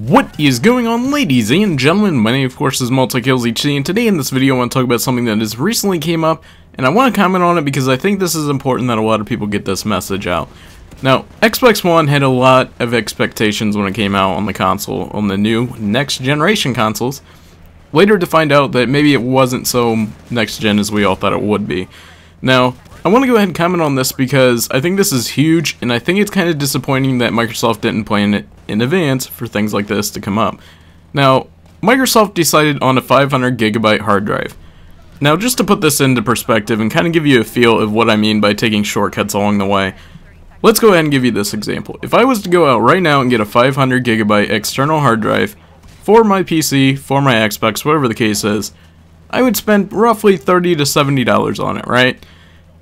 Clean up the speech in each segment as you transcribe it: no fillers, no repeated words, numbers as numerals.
What is going on, ladies and gentlemen? My name, of course, is MultiKillsHD, and today in this video I want to talk about something that has recently came up, and I want to comment on it because I think this is important that a lot of people get this message out. Now, Xbox One had a lot of expectations when it came out on the console, on the new next-generation consoles, later to find out that maybe it wasn't so next-gen as we all thought it would be. Now, I want to go ahead and comment on this because I think this is huge, and I think it's kind of disappointing that Microsoft didn't plan it in advance for things like this to come up. Now, Microsoft decided on a 500 gigabyte hard drive. Now, just to put this into perspective and kind of give you a feel of what I mean by taking shortcuts along the way, let's go ahead and give you this example. If I was to go out right now and get a 500 gigabyte external hard drive for my PC, for my Xbox, whatever the case is, I would spend roughly $30 to $70 on it, right?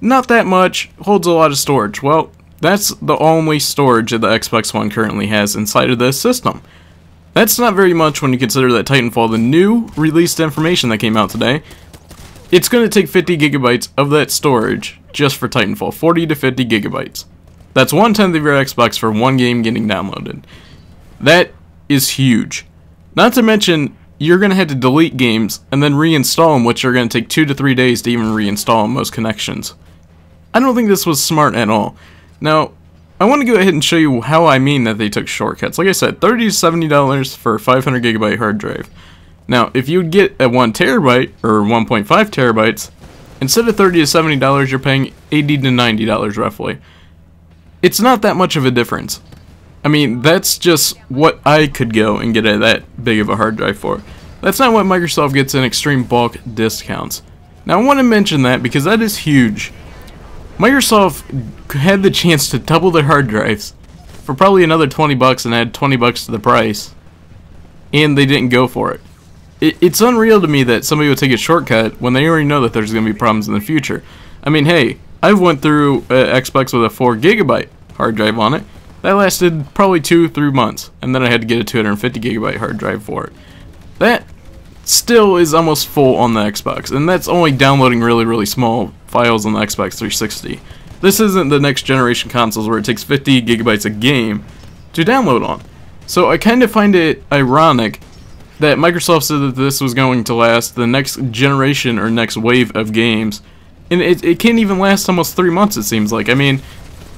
Not that much, holds a lot of storage. Well, that's the only storage that the Xbox One currently has inside of this system. That's not very much when you consider that Titanfall, the new released information that came out today, it's going to take 50 gigabytes of that storage just for Titanfall, 40 to 50 gigabytes. That's 1/10 of your Xbox for one game getting downloaded. That is huge. Not to mention, you're going to have to delete games and then reinstall them, which are going to take 2 to 3 days to even reinstall on most connections. I don't think this was smart at all. Now, I want to go ahead and show you how I mean that they took shortcuts. Like I said, $30 to $70 for a 500 gigabyte hard drive. Now, if you get a 1 terabyte or 1.5 terabytes, instead of $30 to $70, you're paying $80 to $90 roughly. It's not that much of a difference. I mean, that's just what I could go and get that big of a hard drive for. That's not what Microsoft gets in extreme bulk discounts. Now, I want to mention that because that is huge. Microsoft had the chance to double their hard drives for probably another $20 and add $20 to the price, and they didn't go for it. It's unreal to me that somebody would take a shortcut when they already know that there's going to be problems in the future. I mean, hey, I've went through Xbox with a 4 gigabyte hard drive on it. That lasted probably 2-3 months, and then I had to get a 250 gigabyte hard drive for it. That still is almost full on the Xbox, and that's only downloading really small files on the Xbox 360. This isn't the next generation consoles where it takes 50 gigabytes a game to download on. So I kind of find it ironic that Microsoft said that this was going to last the next generation or next wave of games, and it can't even last almost 3 months, it seems like. I mean,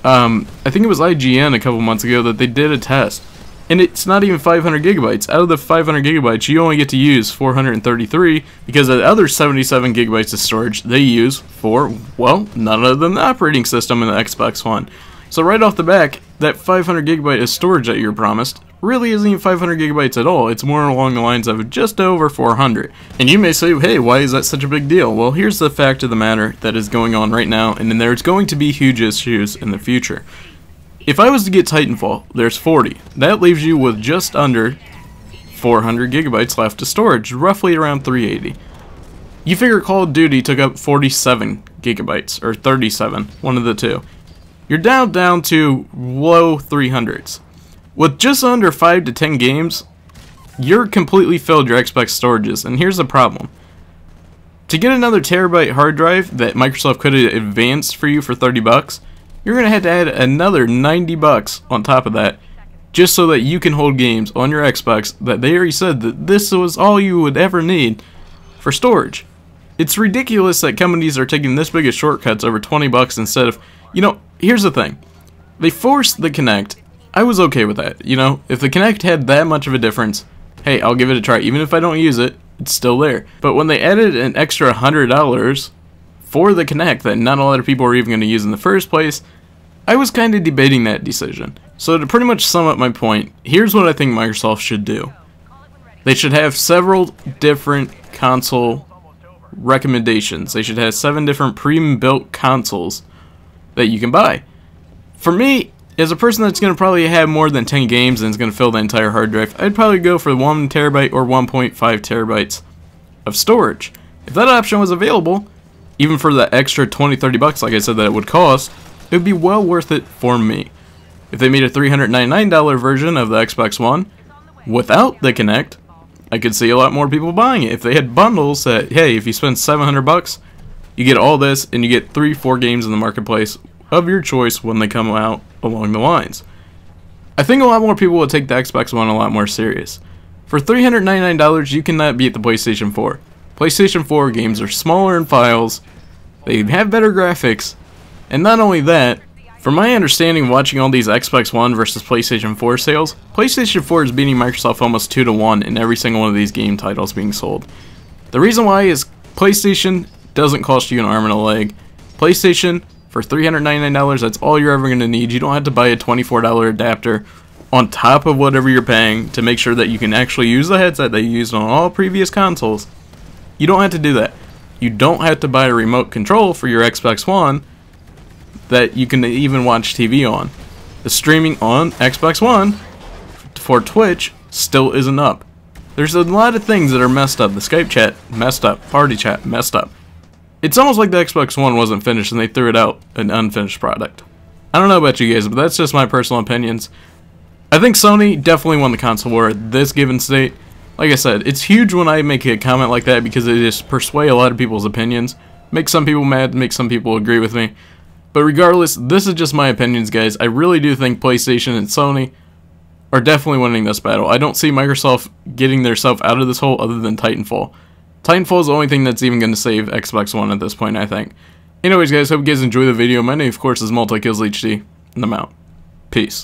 I think it was IGN a couple months ago that they did a test, and it's not even 500 gigabytes. Out of the 500 gigabytes, you only get to use 433 because the other 77 gigabytes of storage they use for, well, none other than the operating system in the Xbox One. So right off the back, that 500 gigabyte of storage that you're promised really isn't even 500 gigabytes at all. It's more along the lines of just over 400. And you may say, hey, why is that such a big deal? Well, here's the fact of the matter that is going on right now, and then there's going to be huge issues in the future. If I was to get Titanfall, there's 40. That leaves you with just under 400 gigabytes left of storage, roughly around 380. You figure Call of Duty took up 47 gigabytes, or 37, one of the two. You're down to low 300s. With just under 5 to 10 games, you're completely filled your Xbox storages, and here's the problem. To get another terabyte hard drive that Microsoft could have advanced for you for $30, you're going to have to add another $90 on top of that, just so that you can hold games on your Xbox that they already said that this was all you would ever need for storage. It's ridiculous that companies are taking this big of shortcuts over $20 instead of, you know, here's the thing. They forced the Kinect. I was okay with that, you know. If the Kinect had that much of a difference, hey, I'll give it a try. Even if I don't use it, it's still there. But when they added an extra $100 for the Kinect that not a lot of people are even going to use in the first place, I was kind of debating that decision. So to pretty much sum up my point, here's what I think Microsoft should do. They should have several different console recommendations. They should have 7 different pre-built consoles that you can buy. For me, as a person that's going to probably have more than 10 games and is going to fill the entire hard drive, I'd probably go for 1 terabyte or 1.5 terabytes of storage. If that option was available, even for the extra $20-30 like I said that it would cost, it would be well worth it for me. If they made a $399 version of the Xbox One without the Kinect, I could see a lot more people buying it. If they had bundles that, hey, if you spend $700, you get all this and you get 3-4 games in the marketplace of your choice when they come out along the lines. I think a lot more people will take the Xbox One a lot more serious. For $399, you cannot beat the PlayStation 4. PlayStation 4 games are smaller in files, they have better graphics, and not only that, from my understanding watching all these Xbox One versus PlayStation 4 sales, PlayStation 4 is beating Microsoft almost 2-1 in every single one of these game titles being sold. The reason why is PlayStation doesn't cost you an arm and a leg. PlayStation, for $399, that's all you're ever going to need. You don't have to buy a $24 adapter on top of whatever you're paying to make sure that you can actually use the headset that you used on all previous consoles. You don't have to do that. You don't have to buy a remote control for your Xbox One that you can even watch TV on. The streaming on Xbox One for Twitch still isn't up. There's a lot of things that are messed up. The Skype chat messed up. Party chat messed up. It's almost like the Xbox One wasn't finished and they threw it out an unfinished product. I don't know about you guys, but that's just my personal opinions. I think Sony definitely won the console war at this given state. Like I said, it's huge when I make a comment like that because it just persuades a lot of people's opinions. Makes some people mad, makes some people agree with me. But regardless, this is just my opinions, guys. I really do think PlayStation and Sony are definitely winning this battle. I don't see Microsoft getting themselves out of this hole other than Titanfall. Titanfall is the only thing that's even going to save Xbox One at this point, I think. Anyways, guys, hope you guys enjoy the video. My name, of course, is MultiKillsHD, and I'm out. Peace.